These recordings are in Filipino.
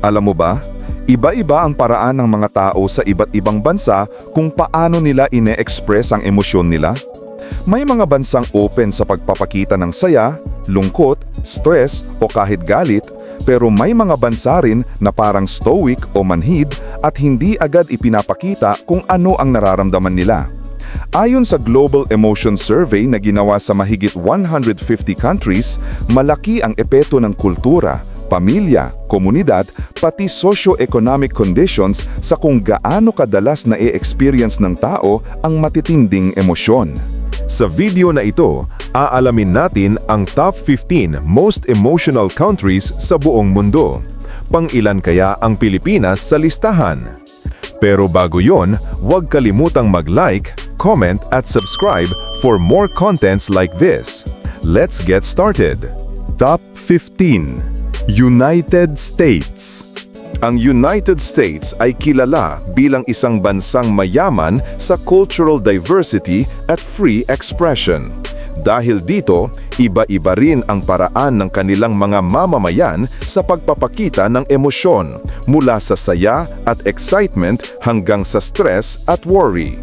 Alam mo ba, iba-iba ang paraan ng mga tao sa iba't ibang bansa kung paano nila ine-express ang emosyon nila. May mga bansang open sa pagpapakita ng saya, lungkot, stress o kahit galit, pero may mga bansa rin na parang stoic o manhid at hindi agad ipinapakita kung ano ang nararamdaman nila. Ayon sa Global Emotion Survey na ginawa sa mahigit 150 countries, malaki ang epekto ng kultura, pamilya, komunidad, pati socio-economic conditions sa kung gaano kadalas na i-experience ng tao ang matitinding emosyon. Sa video na ito, aalamin natin ang top 15 most emotional countries sa buong mundo. Pang-ilan kaya ang Pilipinas sa listahan? Pero bago yon, huwag kalimutang mag-like, comment at subscribe for more contents like this. Let's get started. Top 15. United States. Ang United States ay kilala bilang isang bansang mayaman sa cultural diversity at free expression. Dahil dito, iba-iba rin ang paraan ng kanilang mga mamamayan sa pagpapakita ng emosyon, mula sa saya at excitement hanggang sa stress at worry.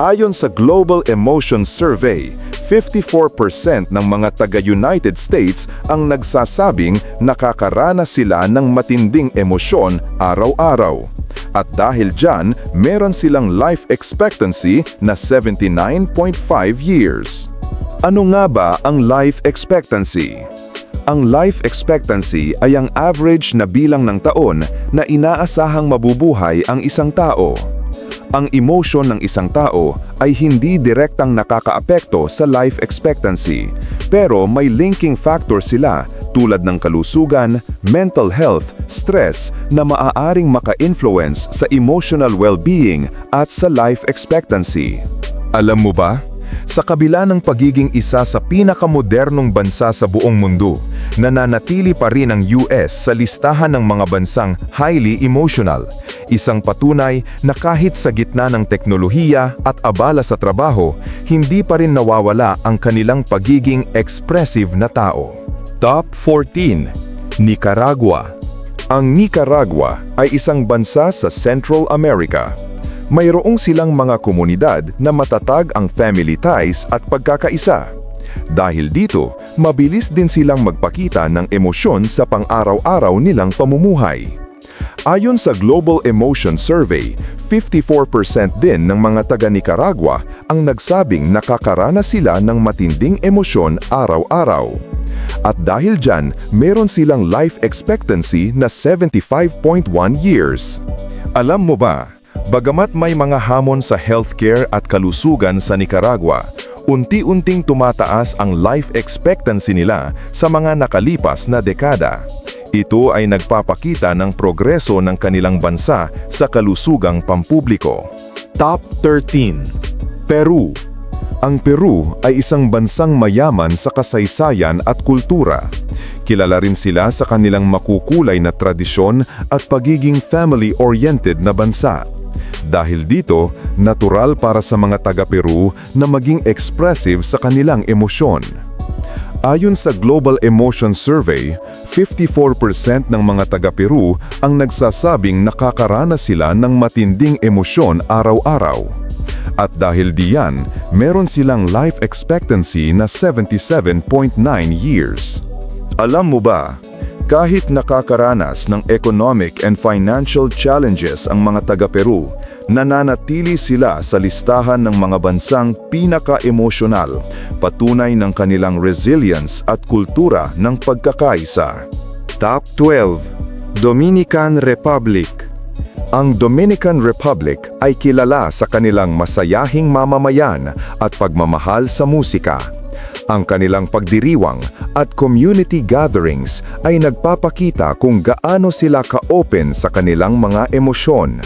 Ayon sa Global Emotion Survey, 54% ng mga taga-United States ang nagsasabing nakakaranas sila ng matinding emosyon araw-araw. At dahil dyan, meron silang life expectancy na 79.5 years. Ano nga ba ang life expectancy? Ang life expectancy ay ang average na bilang ng taon na inaasahang mabubuhay ang isang tao. Ang emotion ng isang tao ay hindi direktang nakakaapekto sa life expectancy, pero may linking factor sila tulad ng kalusugan, mental health, stress na maaaring maka-influence sa emotional well-being at sa life expectancy. Alam mo ba? Sa kabila ng pagiging isa sa pinakamodernong bansa sa buong mundo, nananatili pa rin ang US sa listahan ng mga bansang highly emotional. Isang patunay na kahit sa gitna ng teknolohiya at abala sa trabaho, hindi pa rin nawawala ang kanilang pagiging expressive na tao. Top 14. Nicaragua. Ang Nicaragua ay isang bansa sa Central America. Mayroong silang mga komunidad na matatag ang family ties at pagkakaisa. Dahil dito, mabilis din silang magpakita ng emosyon sa pang-araw-araw nilang pamumuhay. Ayon sa Global Emotion Survey, 54% din ng mga taga-Nicaragua ang nagsabing nakakaranas sila ng matinding emosyon araw-araw. At dahil dyan, meron silang life expectancy na 75.1 years. Alam mo ba, bagamat may mga hamon sa healthcare at kalusugan sa Nicaragua, unti-unting tumataas ang life expectancy nila sa mga nakalipas na dekada. Ito ay nagpapakita ng progreso ng kanilang bansa sa kalusugang pampubliko. Top 13. Peru. Ang Peru ay isang bansang mayaman sa kasaysayan at kultura. Kilala rin sila sa kanilang makukulay na tradisyon at pagiging family-oriented na bansa. Dahil dito, natural para sa mga taga-Peru na maging expressive sa kanilang emosyon. Ayon sa Global Emotion Survey, 54% ng mga taga-Peru ang nagsasabing nakakaranas sila ng matinding emosyon araw-araw. At dahil diyan, meron silang life expectancy na 77.9 years. Alam mo ba, kahit nakakaranas ng economic and financial challenges ang mga taga-Peru, nananatili sila sa listahan ng mga bansang pinaka-emosyonal, patunay ng kanilang resilience at kultura ng pagkakaisa. Top 12. Dominican Republic. Ang Dominican Republic ay kilala sa kanilang masayahing mamamayan at pagmamahal sa musika. Ang kanilang pagdiriwang at community gatherings ay nagpapakita kung gaano sila ka-open sa kanilang mga emosyon.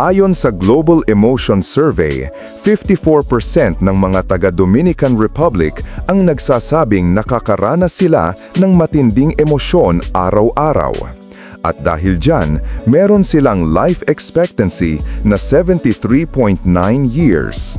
Ayon sa Global Emotion Survey, 54% ng mga taga-Dominican Republic ang nagsasabing nakakaranas sila ng matinding emosyon araw-araw. At dahil dyan, meron silang life expectancy na 73.9 years.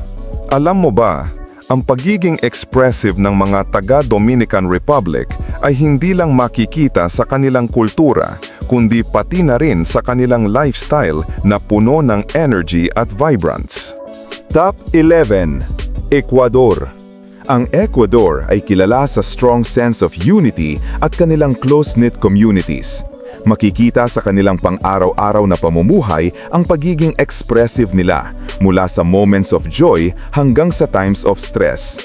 Alam mo ba, ang pagiging expressive ng mga taga-Dominican Republic ay hindi lang makikita sa kanilang kultura, kundi pati na rin sa kanilang lifestyle na puno ng energy at vibrance. Top 11. Ecuador. Ang Ecuador ay kilala sa strong sense of unity at kanilang close-knit communities. Makikita sa kanilang pang-araw-araw na pamumuhay ang pagiging expressive nila, mula sa moments of joy hanggang sa times of stress.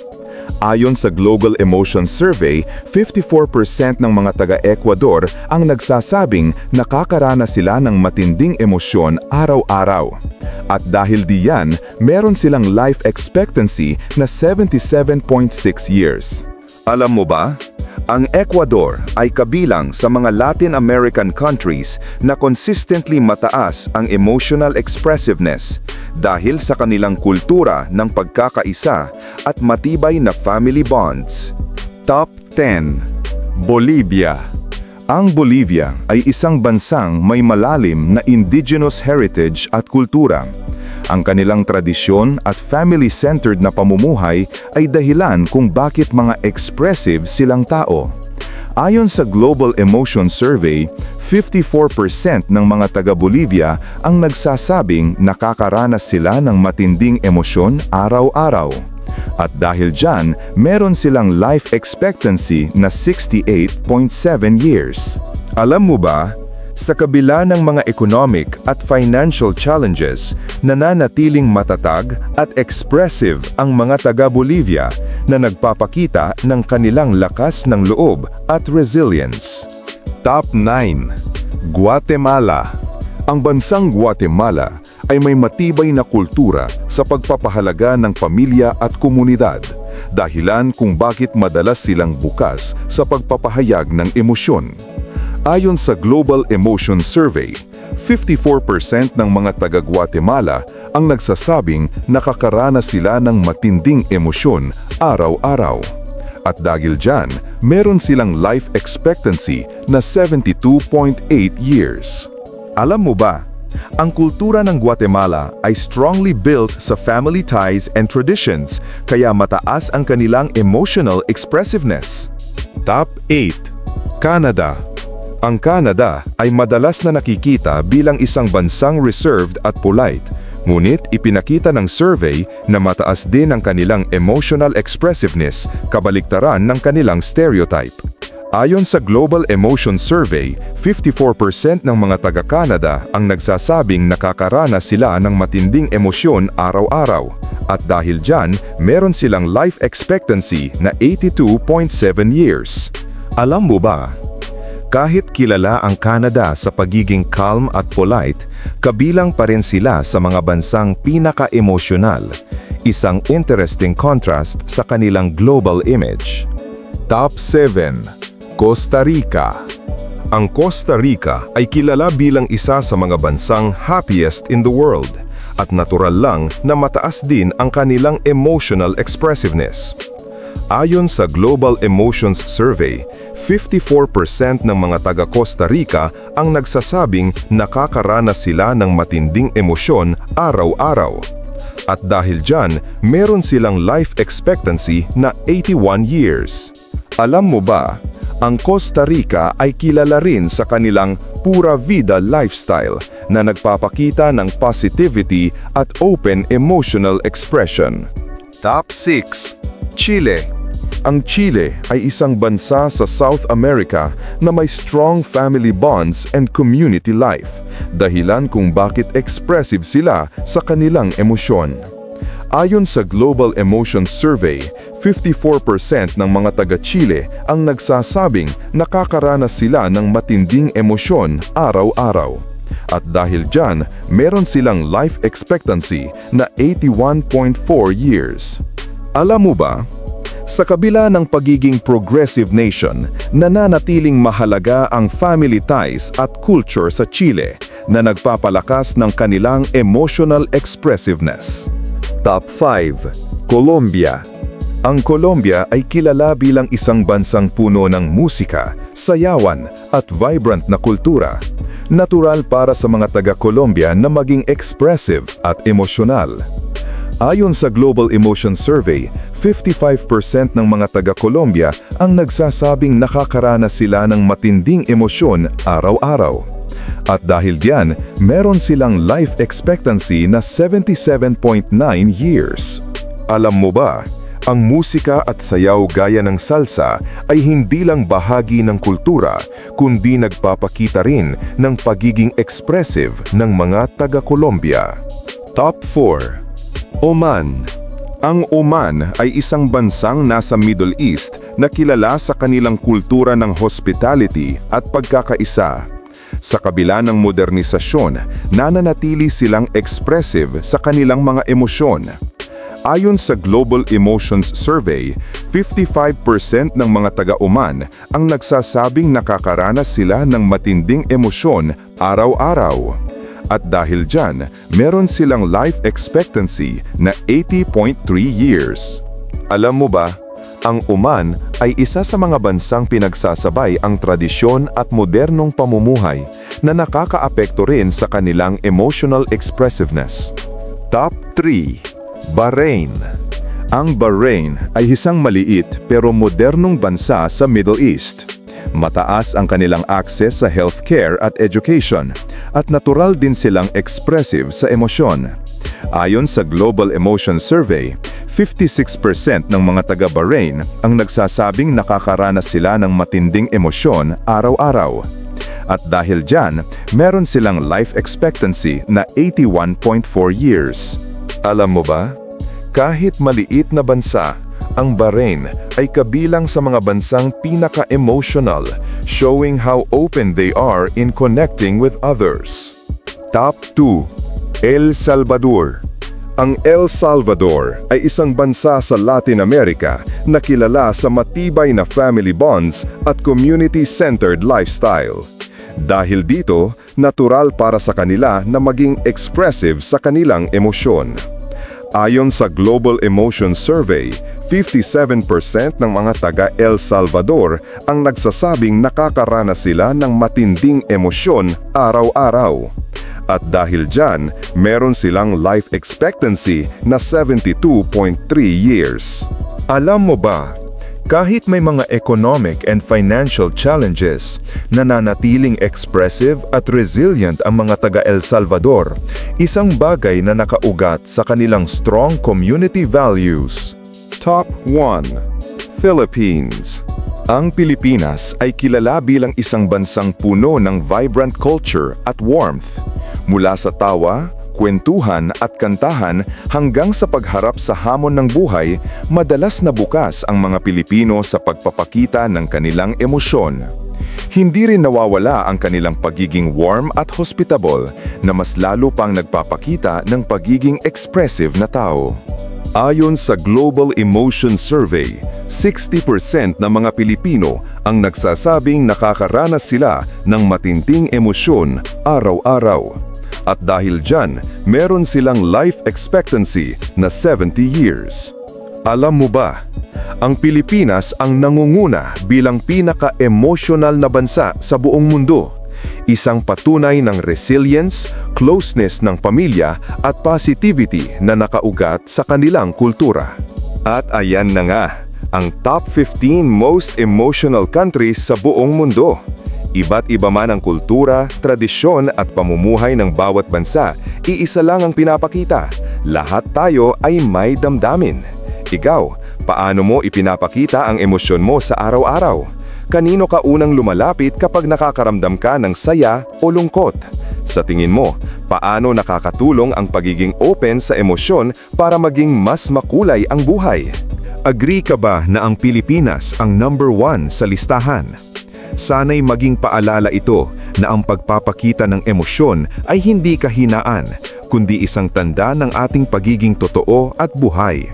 Ayon sa Global Emotion Survey, 54% ng mga taga-Ecuador ang nagsasabing nakakaranas sila ng matinding emosyon araw-araw. At dahil diyan, meron silang life expectancy na 77.6 years. Alam mo ba? Ang Ecuador ay kabilang sa mga Latin American countries na consistently mataas ang emotional expressiveness dahil sa kanilang kultura ng pagkakaisa at matibay na family bonds. Top 10. Bolivia. Ang Bolivia ay isang bansang may malalim na indigenous heritage at kultura. Ang kanilang tradisyon at family-centered na pamumuhay ay dahilan kung bakit mga expressive silang tao. Ayon sa Global Emotion Survey, 54% ng mga taga-Bolivia ang nagsasabing nakakaranas sila ng matinding emosyon araw-araw. At dahil dyan, meron silang life expectancy na 68.7 years. Alam mo ba? Sa kabila ng mga economic at financial challenges, nananatiling matatag at expressive ang mga taga-Bolivia na nagpapakita ng kanilang lakas ng loob at resilience. Top 9. Guatemala. Ang bansang Guatemala ay may matibay na kultura sa pagpapahalaga ng pamilya at komunidad, dahilan kung bakit madalas silang bukas sa pagpapahayag ng emosyon. Ayon sa Global Emotion Survey, 54% ng mga taga-Guatemala ang nagsasabing nakakaranas sila ng matinding emosyon araw-araw. At dahil dyan, meron silang life expectancy na 72.8 years. Alam mo ba? Ang kultura ng Guatemala ay strongly built sa family ties and traditions, kaya mataas ang kanilang emotional expressiveness. Top 8. Canada. Ang Canada ay madalas na nakikita bilang isang bansang reserved at polite, ngunit ipinakita ng survey na mataas din ang kanilang emotional expressiveness, kabaliktaran ng kanilang stereotype. Ayon sa Global Emotion Survey, 54% ng mga taga-Canada ang nagsasabing nakakaranas sila ng matinding emosyon araw-araw. At dahil dyan, meron silang life expectancy na 82.7 years. Alam mo ba? Kahit kilala ang Canada sa pagiging calm at polite, kabilang pa rin sila sa mga bansang pinaka-emosyonal, isang interesting contrast sa kanilang global image. Top 7. Costa Rica. Ang Costa Rica ay kilala bilang isa sa mga bansang happiest in the world, at natural lang na mataas din ang kanilang emotional expressiveness. Ayon sa Global Emotions Survey, 54% ng mga taga-Costa Rica ang nagsasabing nakakaranas sila ng matinding emosyon araw-araw. At dahil dyan, meron silang life expectancy na 81 years. Alam mo ba, ang Costa Rica ay kilala rin sa kanilang pura vida lifestyle na nagpapakita ng positivity at open emotional expression. Top 6. Chile. Ang Chile ay isang bansa sa South America na may strong family bonds and community life, dahilan kung bakit expressive sila sa kanilang emosyon. Ayon sa Global Emotion Survey, 54% ng mga taga-Chile ang nagsasabing nakakaranas sila ng matinding emosyon araw-araw. At dahil dyan, meron silang life expectancy na 81.4 years. Alam mo ba? Sa kabila ng pagiging progressive nation, nananatiling mahalaga ang family ties at culture sa Chile na nagpapalakas ng kanilang emotional expressiveness. Top 5. Colombia. Ang Colombia ay kilala bilang isang bansang puno ng musika, sayawan at vibrant na kultura. Natural para sa mga taga-Colombia na maging expressive at emosyonal. Ayon sa Global Emotion Survey, 55% ng mga taga-Colombia ang nagsasabing nakakaranas sila ng matinding emosyon araw-araw. At dahil diyan, meron silang life expectancy na 77.9 years. Alam mo ba, ang musika at sayaw gaya ng salsa ay hindi lang bahagi ng kultura, kundi nagpapakita rin ng pagiging expressive ng mga taga-Colombia. Top 4. Oman. Ang Oman ay isang bansang nasa Middle East na kilala sa kanilang kultura ng hospitality at pagkakaisa. Sa kabila ng modernisasyon, nananatili silang expressive sa kanilang mga emosyon. Ayon sa Global Emotions Survey, 55% ng mga taga-Oman ang nagsasabing nakakaranas sila ng matinding emosyon araw-araw. At dahil dyan, meron silang life expectancy na 80.3 years. Alam mo ba, ang Oman ay isa sa mga bansang pinagsasabay ang tradisyon at modernong pamumuhay na nakakaapekto rin sa kanilang emotional expressiveness. Top 3. Bahrain. Ang Bahrain ay isang maliit pero modernong bansa sa Middle East. Mataas ang kanilang access sa healthcare at education, at natural din silang expressive sa emosyon. Ayon sa Global Emotion Survey, 56% ng mga taga-Bahrain ang nagsasabing nakakaranas sila ng matinding emosyon araw-araw. At dahil dyan, meron silang life expectancy na 81.4 years. Alam mo ba? Kahit maliit na bansa, ang Bahrain ay kabilang sa mga bansang pinaka-emotional, showing how open they are in connecting with others. Top 2. El Salvador. Ang El Salvador ay isang bansa sa Latin America na kilala sa matibay na family bonds at community-centered lifestyle. Dahil dito, natural para sa kanila na maging expressive sa kanilang emosyon. Ayon sa Global Emotion Survey, 57% ng mga taga El Salvador ang nagsasabing nakakaranas sila ng matinding emosyon araw-araw. At dahil dyan, meron silang life expectancy na 72.3 years. Alam mo ba, kahit may mga economic and financial challenges, nananatiling expressive at resilient ang mga taga El Salvador, isang bagay na nakaugat sa kanilang strong community values. Top 1. Philippines. Ang Pilipinas ay kilala bilang isang bansang puno ng vibrant culture at warmth. Mula sa tawa, kwentuhan at kantahan hanggang sa pagharap sa hamon ng buhay, madalas na bukas ang mga Pilipino sa pagpapakita ng kanilang emosyon. Hindi rin nawawala ang kanilang pagiging warm at hospitable na mas lalo pang nagpapakita ng pagiging expressive na tao. Ayon sa Global Emotion Survey, 60% ng mga Pilipino ang nagsasabing nakakaranas sila ng matinding emosyon araw-araw. At dahil dyan, meron silang life expectancy na 70 years. Alam mo ba, ang Pilipinas ang nangunguna bilang pinaka-emotional na bansa sa buong mundo. Isang patunay ng resilience, closeness ng pamilya at positivity na nakaugat sa kanilang kultura. At ayan na nga, ang top 15 most emotional countries sa buong mundo. Iba't iba man ang kultura, tradisyon at pamumuhay ng bawat bansa, iisa lang ang pinapakita. Lahat tayo ay may damdamin. Ikaw, paano mo ipinapakita ang emosyon mo sa araw-araw? Kanino ka unang lumalapit kapag nakakaramdam ka ng saya o lungkot? Sa tingin mo, paano nakakatulong ang pagiging open sa emosyon para maging mas makulay ang buhay? Agree ka ba na ang Pilipinas ang number 1 sa listahan? Sana'y maging paalala ito na ang pagpapakita ng emosyon ay hindi kahinaan, kundi isang tanda ng ating pagiging totoo at buhay.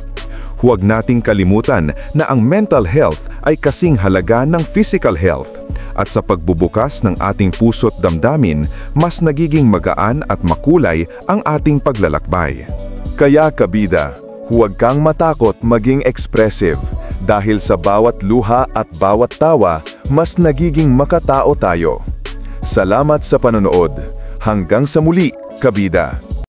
Huwag nating kalimutan na ang mental health ay kasing halaga ng physical health. At sa pagbubukas ng ating puso't damdamin, mas nagiging magaan at makulay ang ating paglalakbay. Kaya kabida, huwag kang matakot maging expressive. Dahil sa bawat luha at bawat tawa, mas nagiging makatao tayo. Salamat sa panonood. Hanggang sa muli, kabida!